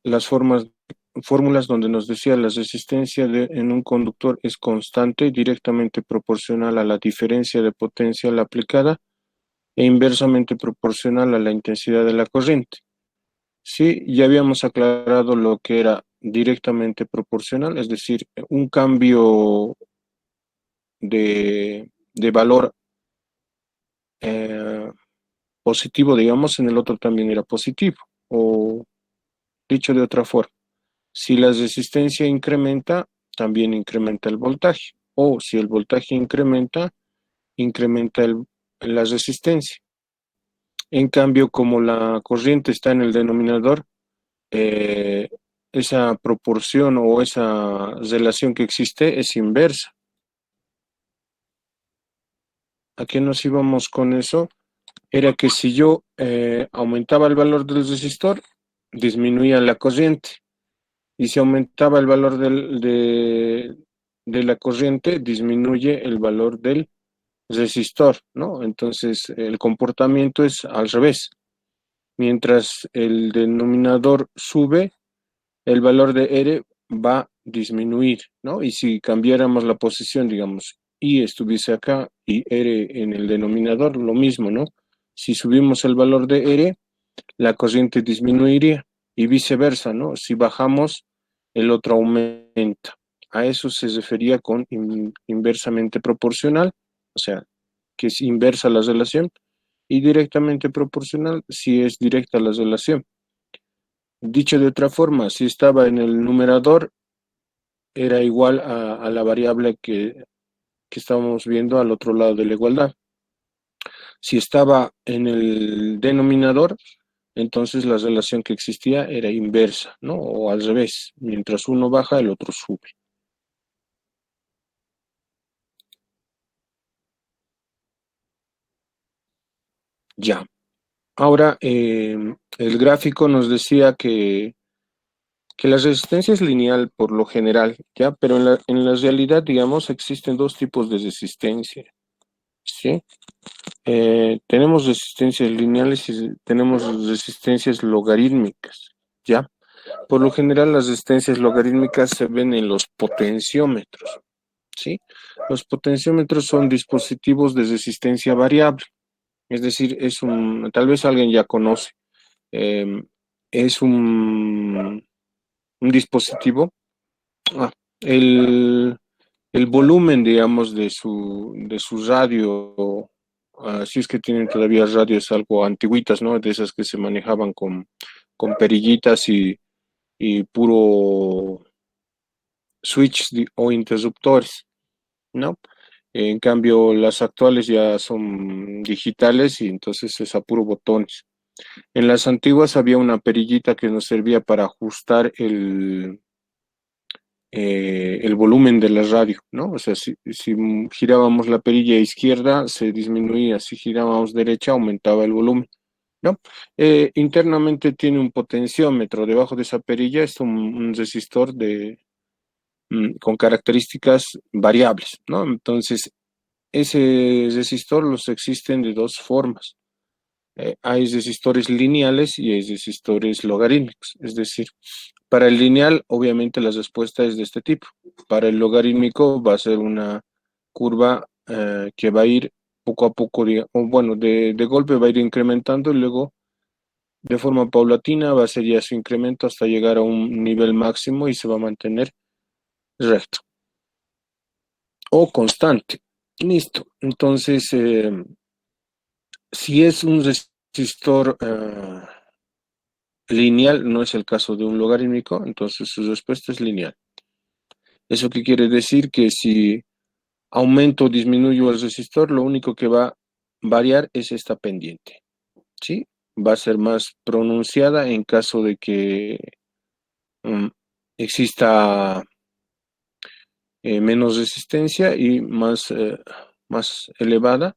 las fórmulas donde nos decía la resistencia en un conductor es constante, directamente proporcional a la diferencia de potencial aplicada e inversamente proporcional a la intensidad de la corriente. Sí, ya habíamos aclarado lo que era directamente proporcional, es decir, un cambio de valor eh, positivo, digamos, en el otro también era positivo. O dicho de otra forma, si la resistencia incrementa, también incrementa el voltaje. O si el voltaje incrementa, incrementa la resistencia. En cambio, como la corriente está en el denominador, eh, esa proporción o esa relación que existe es inversa. ¿A qué nos íbamos con eso? Era que si yo aumentaba el valor del resistor, disminuía la corriente. Y si aumentaba el valor de la corriente, disminuye el valor del resistor, ¿no? Entonces, el comportamiento es al revés. Mientras el denominador sube, el valor de R va a disminuir, ¿no? Y si cambiáramos la posición, digamos, I estuviese acá y R en el denominador, lo mismo, ¿no? Si subimos el valor de R, la corriente disminuiría y viceversa, ¿no? Si bajamos, el otro aumenta. A eso se refería con inversamente proporcional, o sea, que es inversa la relación, y directamente proporcional si es directa la relación. Dicho de otra forma, si estaba en el numerador, era igual a la variable que estábamos viendo al otro lado de la igualdad. Si estaba en el denominador, entonces la relación que existía era inversa, ¿no? O al revés, mientras uno baja, el otro sube. Ya. Ahora, el gráfico nos decía que la resistencia es lineal por lo general, ¿ya? Pero en la realidad, digamos, existen dos tipos de resistencia, ¿sí? Tenemos resistencias lineales y tenemos resistencias logarítmicas, ¿ya? Por lo general, las resistencias logarítmicas se ven en los potenciómetros, ¿sí? Los potenciómetros son dispositivos de resistencia variable, es decir, tal vez alguien ya conoce, eh, es un dispositivo, ah, el, el volumen, digamos, de su radio, si es que tienen todavía radios algo antiguitas, ¿no? De esas que se manejaban con perillitas y puro switch o interruptores, ¿no? En cambio, las actuales ya son digitales y entonces es a puro botones. En las antiguas había una perillita que nos servía para ajustar el volumen de la radio, ¿no? O sea, si girábamos la perilla izquierda, se disminuía, si girábamos derecha, aumentaba el volumen, ¿no? Internamente tiene un potenciómetro, debajo de esa perilla está un resistor con características variables, ¿no? Entonces, ese resistor los existen de dos formas. Hay resistores lineales y hay resistores logarítmicos. Es decir, para el lineal, obviamente la respuesta es de este tipo. Para el logarítmico va a ser una curva que va a ir poco a poco, o bueno, de golpe va a ir incrementando y luego de forma paulatina va a ser ya su incremento hasta llegar a un nivel máximo y se va a mantener recto o constante. Listo. Entonces, si es un resistor lineal, no es el caso de un logarítmico, entonces su respuesta es lineal. ¿Eso qué quiere decir? Que si aumento o disminuyo el resistor, lo único que va a variar es esta pendiente, ¿sí? Va a ser más pronunciada en caso de que um, exista menos resistencia y más elevada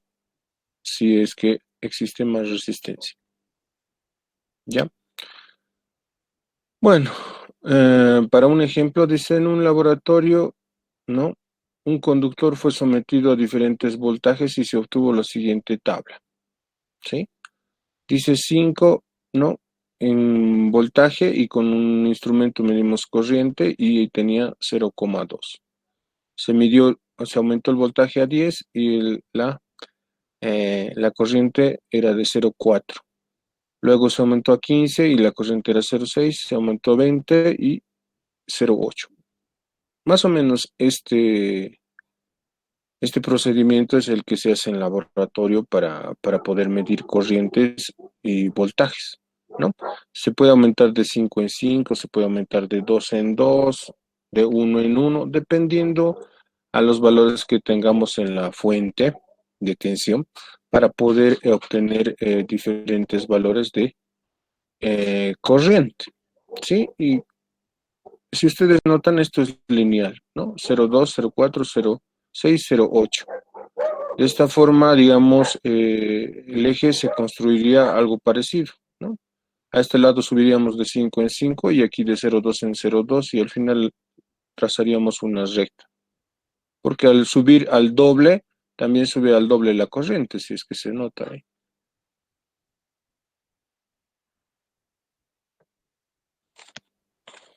si es que existe más resistencia, ¿ya? Bueno, para un ejemplo, dice en un laboratorio, ¿no? Un conductor fue sometido a diferentes voltajes y se obtuvo la siguiente tabla, ¿sí? Dice 5, ¿no? en voltaje y con un instrumento medimos corriente y tenía 0,2. Se aumentó el voltaje a 10 y la corriente era de 0,4. Luego se aumentó a 15 y la corriente era 0,6, se aumentó a 20 y 0,8. Más o menos este procedimiento es el que se hace en laboratorio para poder medir corrientes y voltajes, ¿no? Se puede aumentar de 5 en 5, se puede aumentar de 2 en 2, de 1 en 1, dependiendo a los valores que tengamos en la fuente de tensión para poder obtener diferentes valores de corriente, ¿sí? Y si ustedes notan, esto es lineal, ¿no? 0,2, 0,4, 0,6, 0,8. De esta forma, digamos, el eje se construiría algo parecido, ¿no? A este lado subiríamos de 5 en 5 y aquí de 0,2 en 0,2 y al final trazaríamos una recta. Porque al subir al doble, también sube al doble la corriente, si es que se nota ahí.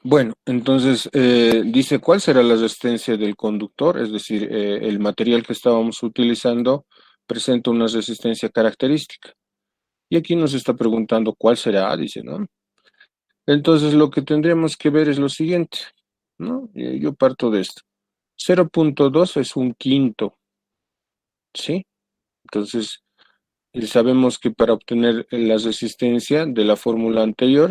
Bueno, entonces dice cuál será la resistencia del conductor, es decir, el material que estábamos utilizando presenta una resistencia característica. Y aquí nos está preguntando cuál será, dice, ¿no? Entonces lo que tendríamos que ver es lo siguiente, ¿no? Yo parto de esto. 0,2 es un quinto, ¿sí? Entonces sabemos que para obtener la resistencia de la fórmula anterior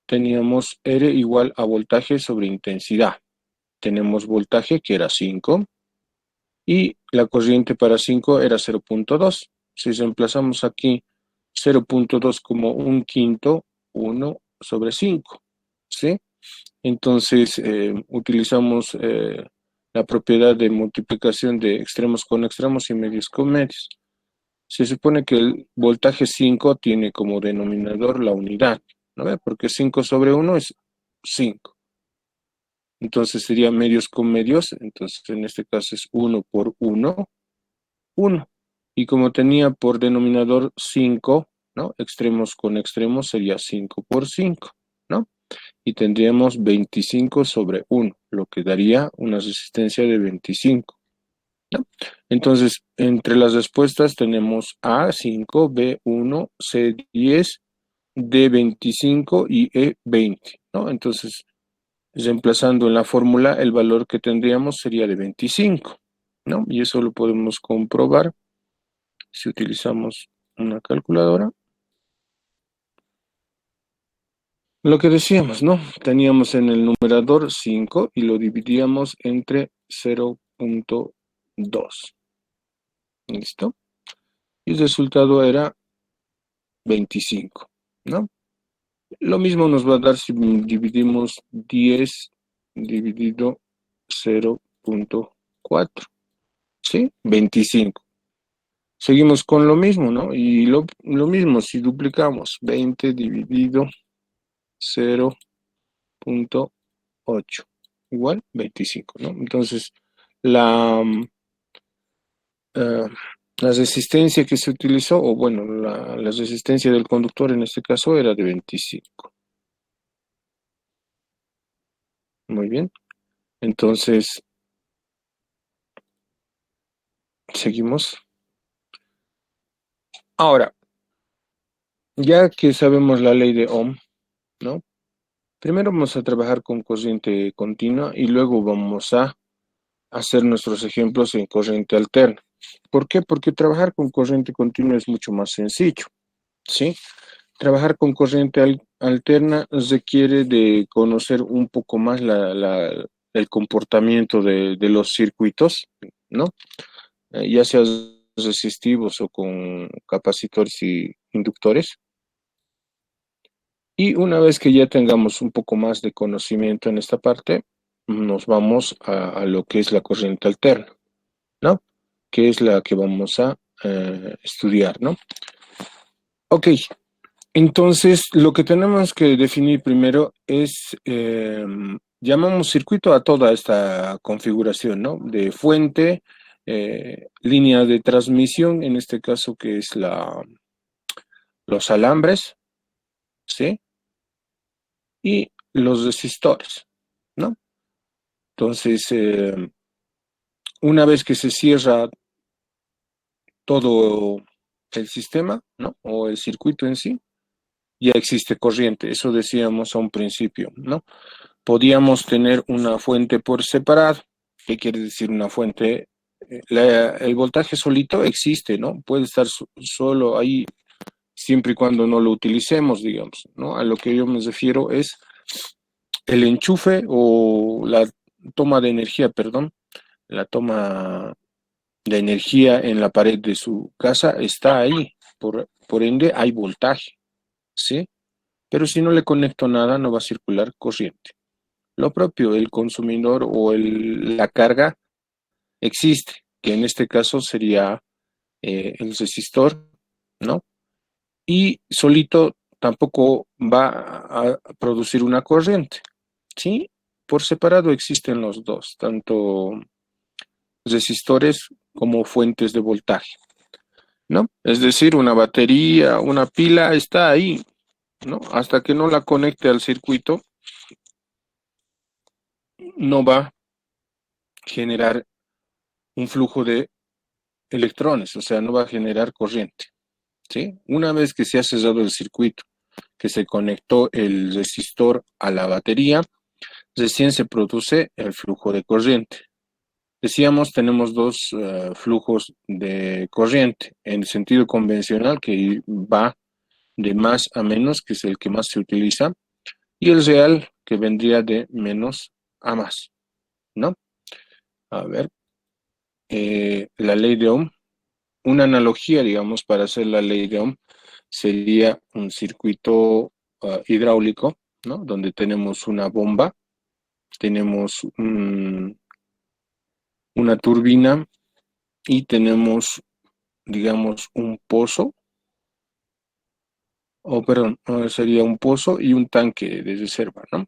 teníamos R igual a voltaje sobre intensidad. Tenemos voltaje que era 5 y la corriente para 5 era 0,2. Si reemplazamos aquí 0,2 como un quinto, 1 sobre 5, ¿sí? Entonces utilizamos la propiedad de multiplicación de extremos con extremos y medios con medios. Se supone que el voltaje 5 tiene como denominador la unidad, ¿no ve? Porque 5 sobre 1 es 5. Entonces sería medios con medios, entonces en este caso es 1 por 1, 1. Y como tenía por denominador 5, ¿no? Extremos con extremos sería 5 por 5, ¿no? Y tendríamos 25 sobre 1, lo que daría una resistencia de 25, ¿no? Entonces, entre las respuestas tenemos A5, B1, C10, D25 y E20, ¿no? Entonces, reemplazando en la fórmula, el valor que tendríamos sería de 25, ¿no? Y eso lo podemos comprobar si utilizamos una calculadora. Lo que decíamos, ¿no? Teníamos en el numerador 5 y lo dividíamos entre 0,2. ¿Listo? Y el resultado era 25, ¿no? Lo mismo nos va a dar si dividimos 10 dividido 0,4, ¿sí? 25. Seguimos con lo mismo, ¿no? Y lo mismo, si duplicamos 20 dividido 0,8, igual 25, ¿no? Entonces, la, eh, la resistencia que se utilizó, o bueno, la resistencia del conductor en este caso era de 25. Muy bien. Entonces, seguimos. Ahora, ya que sabemos la ley de Ohm, ¿no? Primero vamos a trabajar con corriente continua y luego vamos a hacer nuestros ejemplos en corriente alterna. ¿Por qué? Porque trabajar con corriente continua es mucho más sencillo, ¿sí? Trabajar con corriente alterna requiere de conocer un poco más el comportamiento de los circuitos, ¿no? Ya sea resistivos o con capacitores y inductores. Y una vez que ya tengamos un poco más de conocimiento en esta parte, nos vamos a lo que es la corriente alterna, ¿no? Que es la que vamos a estudiar, ¿no? Ok, entonces lo que tenemos que definir primero es, llamamos circuito a toda esta configuración, ¿no? De fuente, línea de transmisión, en este caso que es los alambres, ¿sí? Y los resistores, ¿no? Entonces, una vez que se cierra todo el sistema, ¿no? O el circuito en sí, ya existe corriente. Eso decíamos a un principio, ¿no? Podíamos tener una fuente por separado. ¿Qué quiere decir una fuente? El voltaje solito existe, ¿no? Puede estar solo ahí siempre y cuando no lo utilicemos, digamos, ¿no? A lo que yo me refiero es el enchufe o la toma de energía, perdón, la toma de energía en la pared de su casa está ahí, por ende hay voltaje, ¿sí? Pero si no le conecto nada, no va a circular corriente. Lo propio, el consumidor o la carga existe, que en este caso sería el resistor, ¿no? Y solito tampoco va a producir una corriente, ¿sí? Por separado existen los dos, tanto resistores como fuentes de voltaje, ¿no? Es decir, una batería, una pila está ahí, ¿no? Hasta que no la conecte al circuito, no va a generar un flujo de electrones, o sea, no va a generar corriente, ¿sí? Una vez que se ha cerrado el circuito, que se conectó el resistor a la batería, recién se produce el flujo de corriente. Decíamos, tenemos dos flujos de corriente, en el sentido convencional, que va de más a menos, que es el que más se utiliza, y el real, que vendría de menos a más, ¿no? A ver, la ley de Ohm, una analogía, digamos, para hacer la ley de Ohm, sería un circuito hidráulico, ¿no? Donde tenemos una bomba, tenemos una turbina y tenemos, digamos, un pozo, o perdón, sería un pozo y un tanque de reserva, ¿no?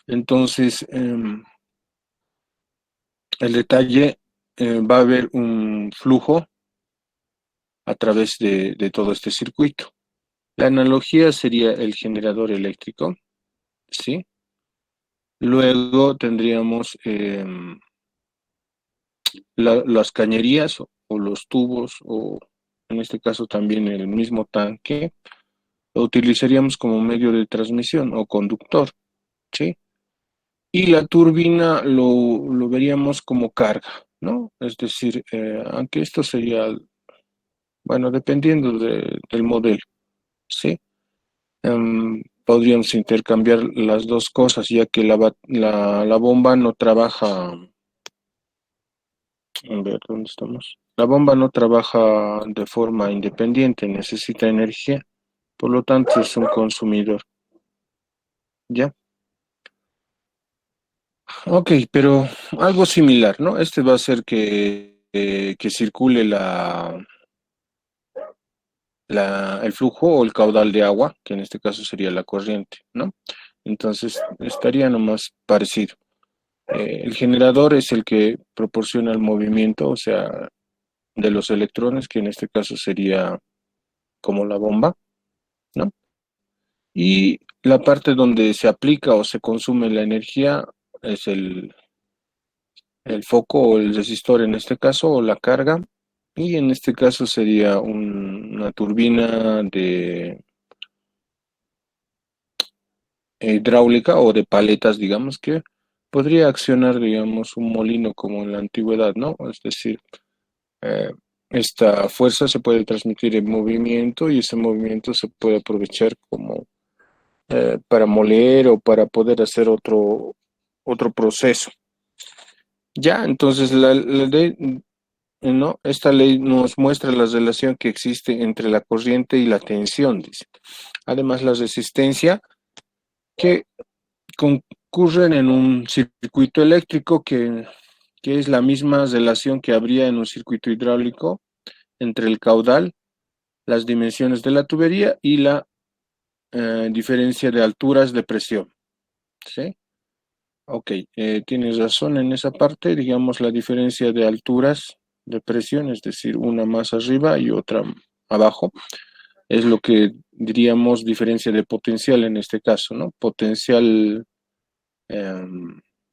Entonces, el detalle, va a haber un flujo a través de todo este circuito. La analogía sería el generador eléctrico, ¿sí? Luego tendríamos las cañerías o los tubos, o en este caso también el mismo tanque, lo utilizaríamos como medio de transmisión o conductor, ¿sí? Y la turbina lo veríamos como carga, ¿no? Es decir, aunque esto sería, bueno, dependiendo del modelo, ¿sí? Podríamos intercambiar las dos cosas, ya que la bomba no trabaja, a ver, ¿dónde estamos? La bomba no trabaja de forma independiente, necesita energía, por lo tanto es un consumidor, ¿ya? Ok, pero algo similar, ¿no? Este va a hacer que circule el flujo o el caudal de agua, que en este caso sería la corriente, ¿no? Entonces estaría nomás parecido. El generador es el que proporciona el movimiento, o sea, de los electrones, que en este caso sería como la bomba, ¿no? Y la parte donde se aplica o se consume la energía es el foco o el resistor en este caso, o la carga, y en este caso sería una turbina de hidráulica o de paletas, digamos, que podría accionar, digamos, un molino como en la antigüedad, ¿no? Es decir, eh, esta fuerza se puede transmitir en movimiento y ese movimiento se puede aprovechar como para moler o para poder hacer otro proceso. Ya, entonces la ley, ¿no? Esta ley nos muestra la relación que existe entre la corriente y la tensión, dice. Además, la resistencia que concurren en un circuito eléctrico que es la misma relación que habría en un circuito hidráulico entre el caudal, las dimensiones de la tubería y la diferencia de alturas de presión. ¿Sí? Ok, tienes razón en esa parte, digamos la diferencia de alturas de presión, es decir, una más arriba y otra abajo, Es lo que diríamos diferencia de potencial en este caso, ¿no? Potencial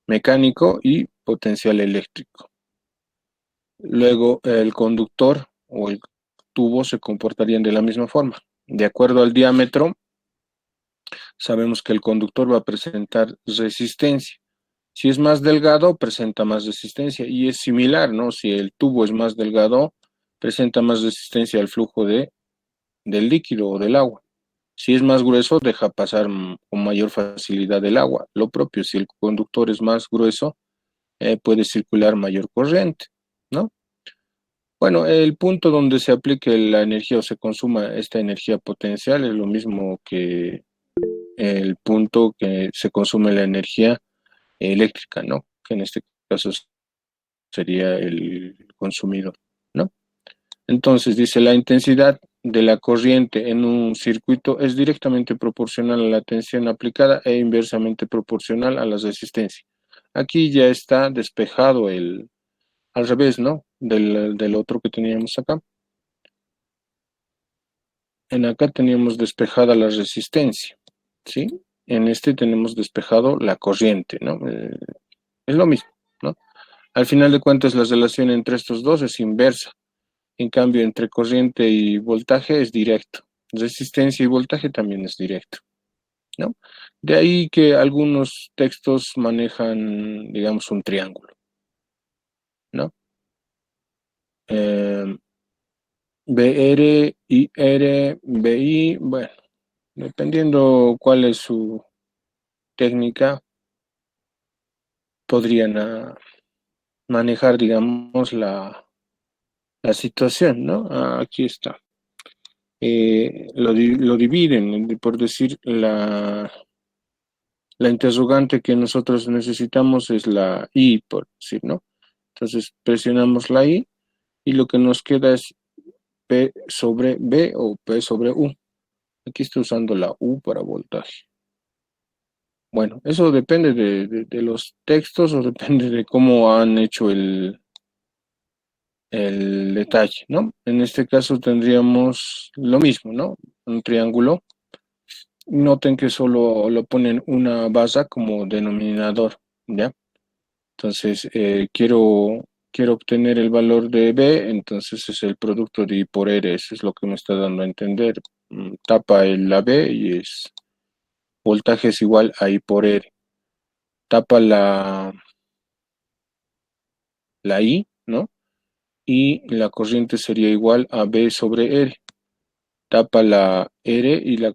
mecánico y potencial eléctrico. Luego, el conductor o el tubo se comportarían de la misma forma. De acuerdo al diámetro, sabemos que el conductor va a presentar resistencia. Si es más delgado, presenta más resistencia y es similar, ¿no? Si el tubo es más delgado, presenta más resistencia al flujo del líquido o del agua. Si es más grueso, deja pasar con mayor facilidad el agua. Lo propio, si el conductor es más grueso, puede circular mayor corriente, ¿no? Bueno, el punto donde se aplique la energía o se consuma esta energía potencial es lo mismo que el punto que se consume la energía eléctrica, ¿no? Que en este caso sería el consumidor, ¿no? Entonces dice la intensidad de la corriente en un circuito es directamente proporcional a la tensión aplicada e inversamente proporcional a la resistencia. Aquí ya está despejado al revés, ¿no? Del otro que teníamos acá. En acá teníamos despejada la resistencia, ¿sí? En este tenemos despejado la corriente, ¿no? Es lo mismo, ¿no? Al final de cuentas, la relación entre estos dos es inversa. En cambio, entre corriente y voltaje es directo. Resistencia y voltaje también es directo, ¿no? De ahí que algunos textos manejan, digamos, un triángulo, ¿no? BR, IR, BI, bueno, dependiendo cuál es su técnica, podrían manejar, digamos, la situación, ¿no? Aquí está. Lo dividen, por decir, la interrogante que nosotros necesitamos es la I, por decir, ¿no? Entonces presionamos la I y lo que nos queda es P sobre B o P sobre U. Aquí estoy usando la U para voltaje. Bueno, eso depende de los textos o depende de cómo han hecho el detalle, ¿no? En este caso tendríamos lo mismo, ¿no? Un triángulo. Noten que solo lo ponen una base como denominador, ¿ya? Entonces, quiero obtener el valor de B, entonces es el producto de I por R, eso es lo que me está dando a entender. Tapa la B y es voltaje es igual a I por R. Tapa la I, ¿no? Y la corriente sería igual a B sobre R. Tapa la R y la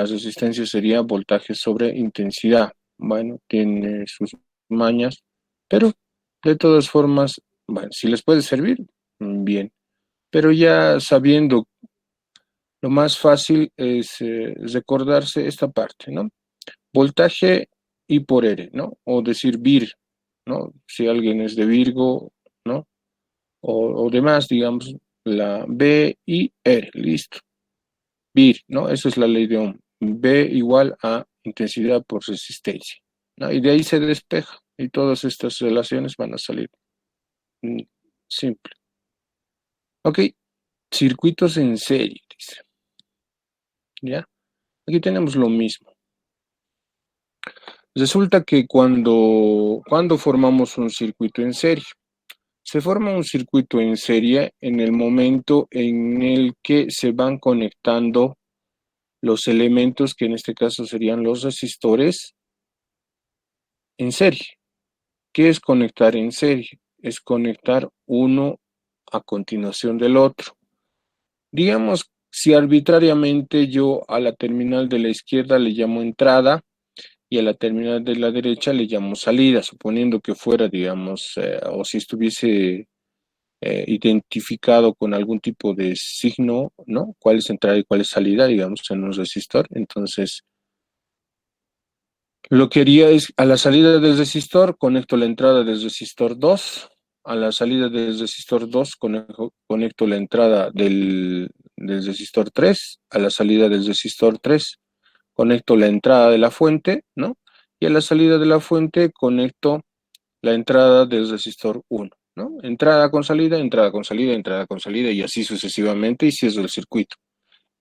resistencia sería voltaje sobre intensidad. Bueno, tiene sus mañas, pero de todas formas, bueno, si les puede servir, bien. Pero ya sabiendo, lo más fácil es recordarse esta parte, ¿no? Voltaje I por R, ¿no? O decir Vir, ¿no? Si alguien es de Virgo, ¿no? O demás, digamos, la B y R, listo. Vir, ¿no? Esa es la ley de Ohm. B igual a intensidad por resistencia, ¿no? Y de ahí se despeja y todas estas relaciones van a salir simple. Ok, circuitos en serie, dice. ¿Ya? Aquí tenemos lo mismo. Resulta que cuando formamos un circuito en serie, se forma un circuito en serie en el momento en el que se van conectando los elementos, que en este caso serían los resistores, en serie. ¿Qué es conectar en serie? Es conectar uno a continuación del otro. Digamos, si arbitrariamente yo a la terminal de la izquierda le llamo entrada y a la terminal de la derecha le llamo salida, suponiendo que fuera, digamos, o si estuviese identificado con algún tipo de signo, ¿no? ¿Cuál es entrada y cuál es salida, digamos, en un resistor? Entonces, lo que haría es, a la salida del resistor, conecto la entrada del resistor 2, a la salida del resistor 2, conecto la entrada del resistor 3, a la salida del resistor 3, conecto la entrada de la fuente, ¿no? Y a la salida de la fuente, conecto la entrada del resistor 1, ¿no? Entrada con salida, entrada con salida, entrada con salida, y así sucesivamente, y cierro el circuito.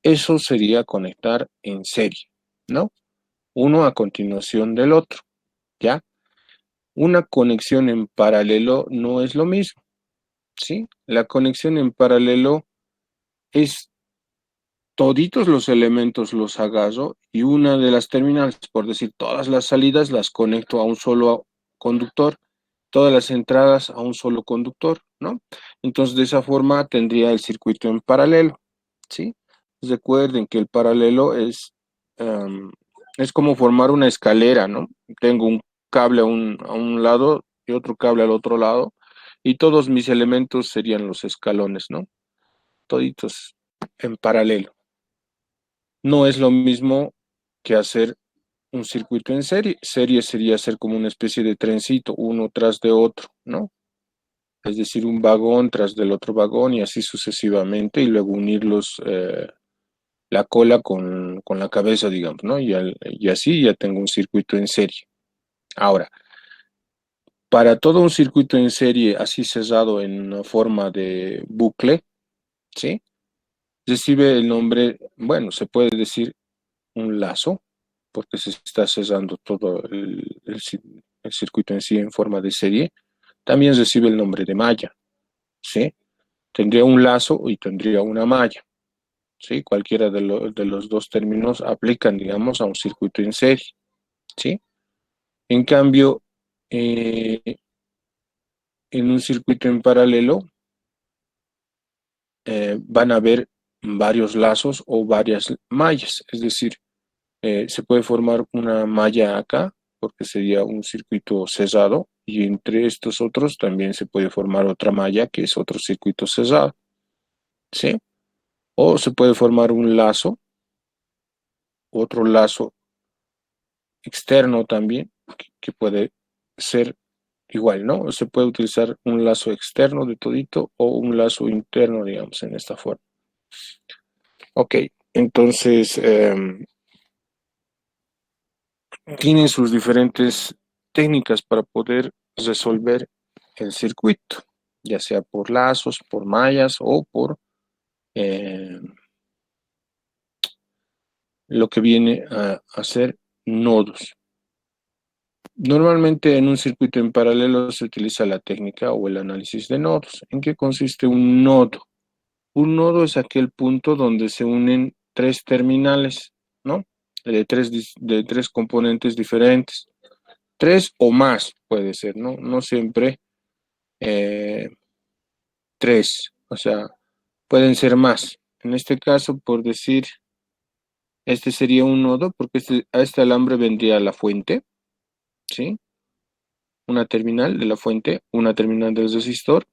Eso sería conectar en serie, ¿no? Uno a continuación del otro, ¿ya? Una conexión en paralelo no es lo mismo, ¿sí? La conexión en paralelo es toditos los elementos los agarro y una de las terminales, por decir, todas las salidas las conecto a un solo conductor, todas las entradas a un solo conductor, ¿no? Entonces, de esa forma tendría el circuito en paralelo, ¿sí? Recuerden que el paralelo es como formar una escalera, ¿no? Tengo un cable a un lado y otro cable al otro lado, y todos mis elementos serían los escalones, ¿no? Toditos en paralelo. No es lo mismo que hacer un circuito en serie. Serie sería hacer como una especie de trencito, uno tras de otro, ¿no? Es decir, un vagón tras del otro vagón y así sucesivamente, y luego unirlos, la cola con la cabeza, digamos, ¿no? Y así ya tengo un circuito en serie. Ahora, para todo un circuito en serie así cerrado en una forma de bucle, ¿sí? Recibe el nombre, bueno, se puede decir un lazo, porque se está cerrando todo el circuito en sí en forma de serie. También recibe el nombre de malla, ¿sí? Tendría un lazo y tendría una malla, ¿sí? Cualquiera de los dos términos aplican, digamos, a un circuito en serie, ¿sí? En cambio, eh, en un circuito en paralelo van a haber varios lazos o varias mallas, es decir, se puede formar una malla acá, porque sería un circuito cerrado, y entre estos otros también se puede formar otra malla, que es otro circuito cerrado, ¿sí? O se puede formar un lazo, otro lazo externo también, que puede ser igual, ¿no? Se puede utilizar un lazo externo de todito o un lazo interno, digamos, en esta forma. Ok, entonces tienen sus diferentes técnicas para poder resolver el circuito, ya sea por lazos, por mallas o por eh, lo que viene a ser nodos. Normalmente en un circuito en paralelo se utiliza la técnica o el análisis de nodos. ¿En qué consiste un nodo? Un nodo es aquel punto donde se unen tres terminales, ¿no? De tres componentes diferentes. Tres o más puede ser, ¿no? No siempre eh, tres, o sea, pueden ser más. En este caso, por decir, este sería un nodo porque a este alambre vendría la fuente, ¿sí? Una terminal de la fuente, una terminal del resistor,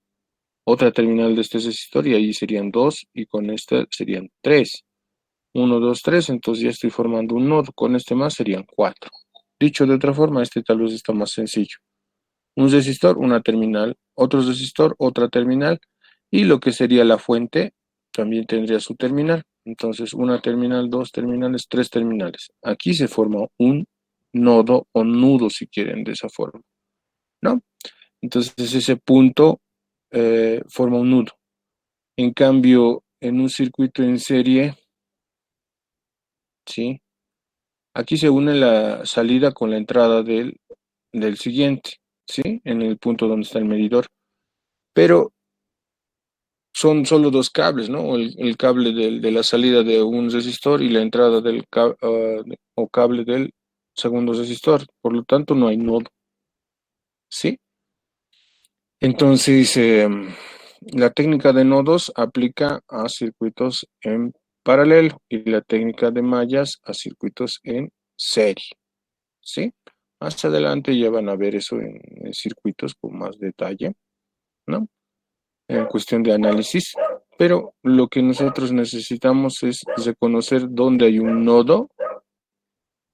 otra terminal de este resistor y ahí serían dos y con esta serían tres. Uno, dos, tres, entonces ya estoy formando un nodo. Con este más serían cuatro. Dicho de otra forma, este tal vez está más sencillo. Un resistor, una terminal, otro resistor, otra terminal, y lo que sería la fuente también tendría su terminal. Entonces, una terminal, dos terminales, tres terminales. Aquí se forma un nodo o nudo, si quieren, de esa forma, ¿no? Entonces, ese punto forma un nudo. En cambio, en un circuito en serie, ¿sí? Aquí se une la salida con la entrada del siguiente, ¿sí? En el punto donde está el medidor. Pero son solo dos cables, ¿no? El cable de la salida de un resistor y la entrada o cable del segundo resistor. Por lo tanto, no hay nodo, ¿sí? Entonces, la técnica de nodos aplica a circuitos en paralelo y la técnica de mallas a circuitos en serie, ¿sí? Más adelante ya van a ver eso en circuitos con más detalle, ¿no? En cuestión de análisis, pero lo que nosotros necesitamos es reconocer dónde hay un nodo,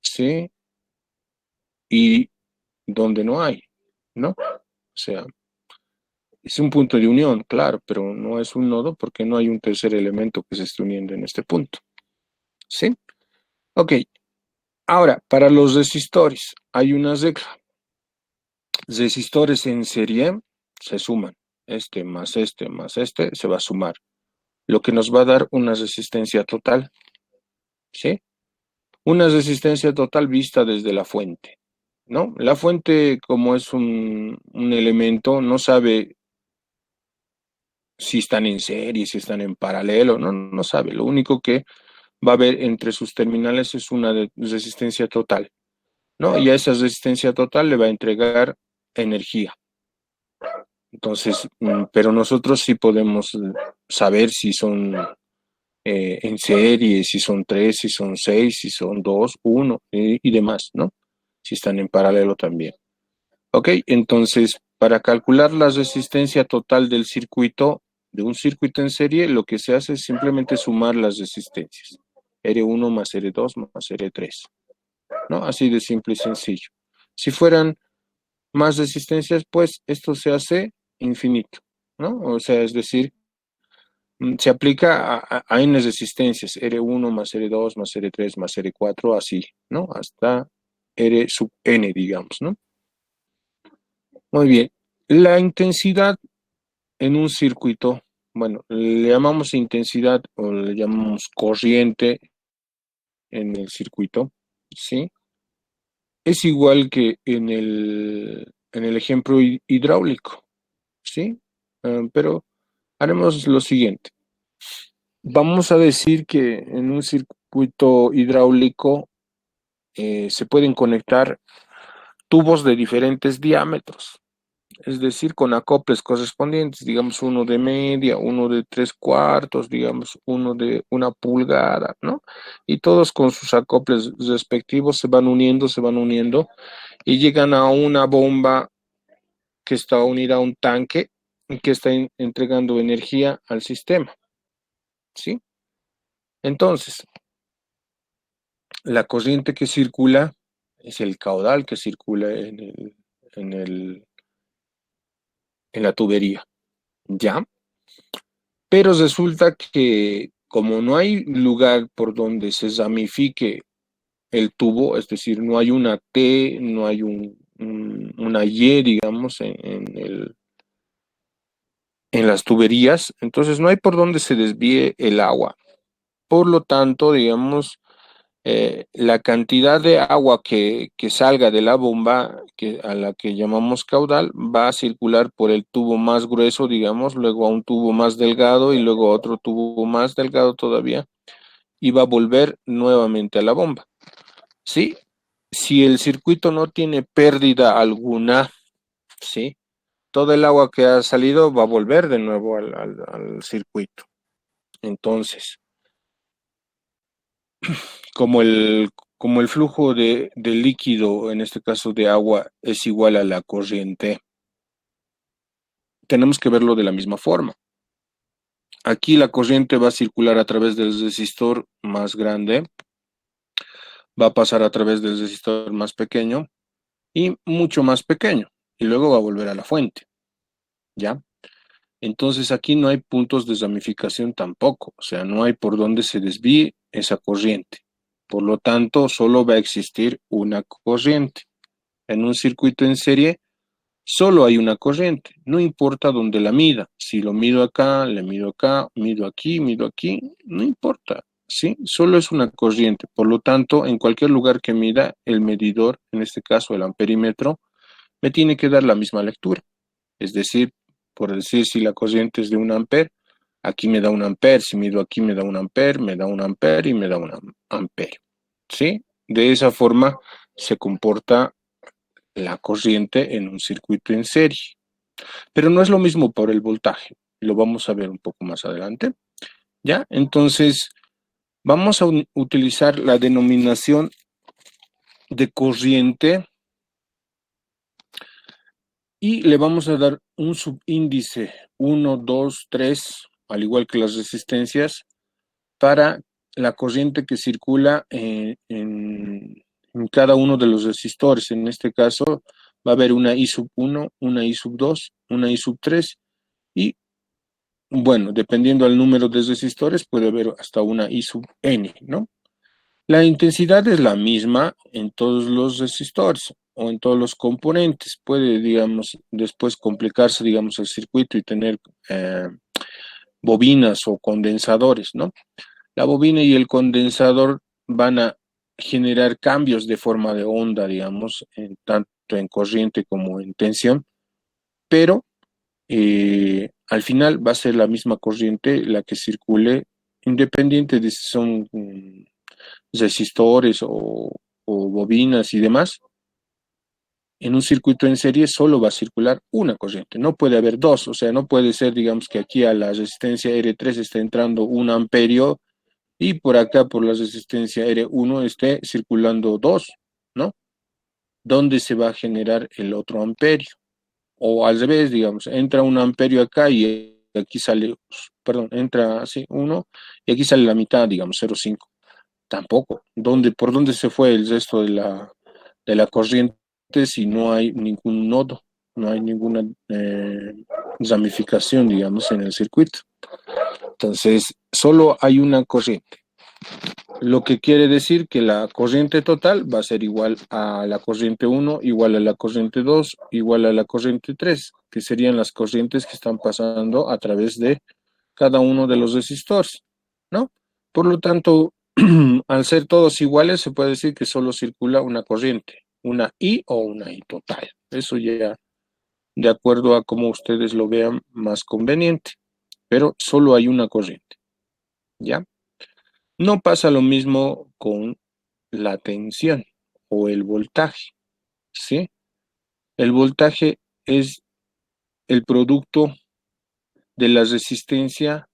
¿sí? Y dónde no hay, ¿no? O sea, es un punto de unión, claro, pero no es un nodo porque no hay un tercer elemento que se esté uniendo en este punto, ¿sí? Ok, ahora, para los resistores, hay una regla. Resistores en serie se suman. Este más este más este se va a sumar. lo que nos va a dar una resistencia total, ¿sí? Una resistencia total vista desde la fuente, ¿no? La fuente, como es un elemento, no sabe si están en serie, si están en paralelo, no sabe. Lo único que va a haber entre sus terminales es una resistencia total, ¿no? Y a esa resistencia total le va a entregar energía. Entonces, pero nosotros sí podemos saber si son en serie, si son tres, si son seis, si son dos, uno y demás, ¿no? Si están en paralelo también. Ok, entonces, para calcular la resistencia total del circuito, de un circuito en serie, lo que se hace es simplemente sumar las resistencias. R1 más R2 más R3, ¿no? Así de simple y sencillo. Si fueran más resistencias, pues esto se hace infinito, ¿no? O sea, es decir, se aplica a n resistencias, R1 más R2 más R3 más R4, así, ¿no? Hasta R sub n, digamos, ¿no? Muy bien. La intensidad en un circuito, bueno, le llamamos intensidad o le llamamos corriente en el circuito, ¿sí? Es igual que en el ejemplo hidráulico, ¿sí? Pero haremos lo siguiente. Vamos a decir que en un circuito hidráulico se pueden conectar tubos de diferentes diámetros, es decir, con acoples correspondientes, digamos uno de media, uno de 3/4, digamos uno de 1 pulgada, ¿no? Y todos con sus acoples respectivos se van uniendo y llegan a una bomba que está unida a un tanque y que está entregando energía al sistema, ¿sí? Entonces, la corriente que circula es el caudal que circula en el, en la tubería, ¿ya? Pero resulta que como no hay lugar por donde se ramifique el tubo, es decir, no hay una T, no hay una Y, digamos, en las tuberías, entonces no hay por donde se desvíe el agua. Por lo tanto, digamos, la cantidad de agua que salga de la bomba, a la que llamamos caudal, va a circular por el tubo más grueso, digamos, luego a un tubo más delgado y luego a otro tubo más delgado todavía, y va a volver nuevamente a la bomba. ¿Sí? Si el circuito no tiene pérdida alguna, ¿sí? Todo el agua que ha salido va a volver de nuevo al circuito. Entonces, como como el flujo de líquido, en este caso de agua, es igual a la corriente, tenemos que verlo de la misma forma. Aquí la corriente va a circular a través del resistor más grande, va a pasar a través del resistor más pequeño y mucho más pequeño, y luego va a volver a la fuente, ¿ya? Entonces aquí no hay puntos de ramificación tampoco, o sea, no hay por donde se desvíe esa corriente. Por lo tanto, solo va a existir una corriente. En un circuito en serie, solo hay una corriente, no importa dónde la mida. Si lo mido acá, le mido acá, mido aquí, no importa, ¿sí? Solo es una corriente. Por lo tanto, en cualquier lugar que mida, el medidor, en este caso el amperímetro, me tiene que dar la misma lectura. Es decir, por decir si la corriente es de 1 amper, aquí me da 1 amper, si mido aquí me da 1 amper, me da 1 amper y me da 1 amper. ¿Sí? De esa forma se comporta la corriente en un circuito en serie. Pero no es lo mismo por el voltaje. Lo vamos a ver un poco más adelante. ¿Ya? Entonces, vamos a utilizar la denominación de corriente y le vamos a dar un subíndice 1, 2, 3, al igual que las resistencias, para la corriente que circula en cada uno de los resistores. En este caso va a haber una I sub 1, una I sub 2, una I sub 3 y, bueno, dependiendo del número de resistores, puede haber hasta una I sub n, ¿no? La intensidad es la misma en todos los resistores o en todos los componentes. Puede, digamos, después complicarse, digamos, el circuito y tener bobinas o condensadores, ¿no? La bobina y el condensador van a generar cambios de forma de onda, digamos, tanto en corriente como en tensión, pero al final va a ser la misma corriente la que circule, independiente de si son resistores o bobinas y demás. En un circuito en serie solo va a circular una corriente, no puede haber dos, o sea, no puede ser, digamos, que aquí a la resistencia R3 esté entrando un amperio y por acá, por la resistencia R1, esté circulando dos, ¿no? ¿Dónde se va a generar el otro amperio? O al revés, digamos, entra un amperio acá y aquí sale, perdón, entra así uno y aquí sale la mitad, digamos, 0,5. Tampoco. ¿Por dónde se fue el resto de la corriente si no hay ningún nodo? No hay ninguna ramificación, digamos, en el circuito. Entonces, solo hay una corriente. Lo que quiere decir que la corriente total va a ser igual a la corriente 1, igual a la corriente 2, igual a la corriente 3, que serían las corrientes que están pasando a través de cada uno de los resistores, ¿no? Por lo tanto, al ser todos iguales, se puede decir que solo circula una corriente, una I o una I total. Eso ya de acuerdo a cómo ustedes lo vean más conveniente, pero solo hay una corriente, ¿ya? No pasa lo mismo con la tensión o el voltaje, ¿sí? El voltaje es el producto de la resistencia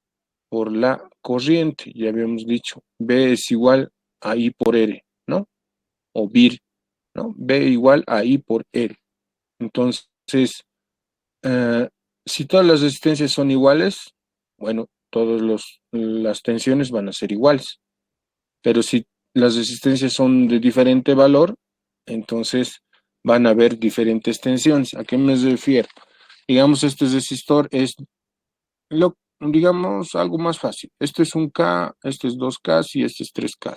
por la corriente, ya habíamos dicho, B es igual a I por R, ¿no? O BIR, ¿no? B igual a I por R. Entonces, eh, si todas las resistencias son iguales, bueno, todas las tensiones van a ser iguales. Pero si las resistencias son de diferente valor, entonces van a haber diferentes tensiones. ¿A qué me refiero? Digamos, este resistor es, digamos, algo más fácil. Este es un K, este es 2K y este es 3K.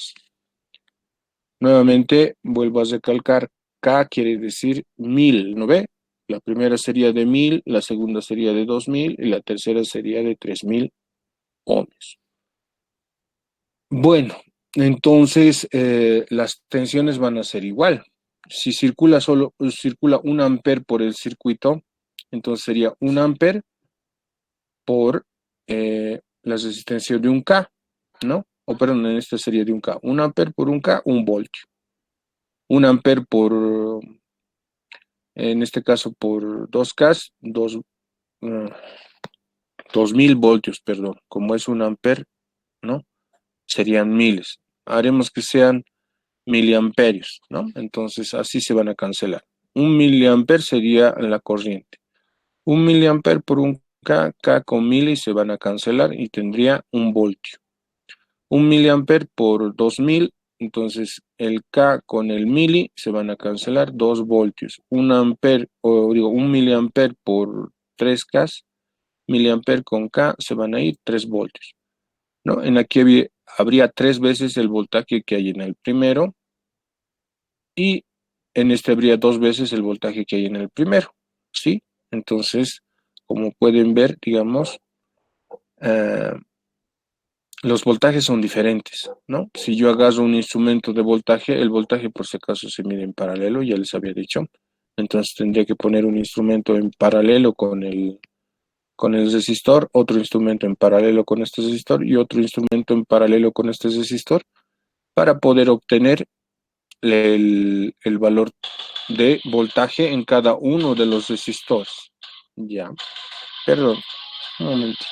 Nuevamente, vuelvo a recalcar, K quiere decir 1000, ¿no ve? La primera sería de 1000, la segunda sería de 2000 y la tercera sería de 3000 ohms. Bueno, entonces las tensiones van a ser igual. Si circula un amper por el circuito, entonces sería un amper por la resistencia de un K, ¿no? O perdón, en esta sería de un K. Un amper por un K, un voltio. Un amper por, en este caso, por 2K, 2000 voltios, perdón. Como es un amper, ¿no? Serían miles. Haremos que sean miliamperios, ¿no? Entonces así se van a cancelar. Un miliamper sería la corriente. Un miliamper por un K, K con mili se van a cancelar y tendría un voltio. Un miliamper por 2000, entonces el K con el mili se van a cancelar 2 voltios. Un amper, o digo, un miliamper por 3K, miliamper con K se van a ir 3 voltios, ¿no? En aquí habría 3 veces el voltaje que hay en el primero y en este habría 2 veces el voltaje que hay en el primero, ¿sí? Entonces, como pueden ver, digamos, los voltajes son diferentes, ¿no? Si yo agarro un instrumento de voltaje, el voltaje por si acaso se mide en paralelo, ya les había dicho. Entonces tendría que poner un instrumento en paralelo con el resistor, otro instrumento en paralelo con este resistor y otro instrumento en paralelo con este resistor para poder obtener el valor de voltaje en cada uno de los resistores. Ya, perdón, un momentito.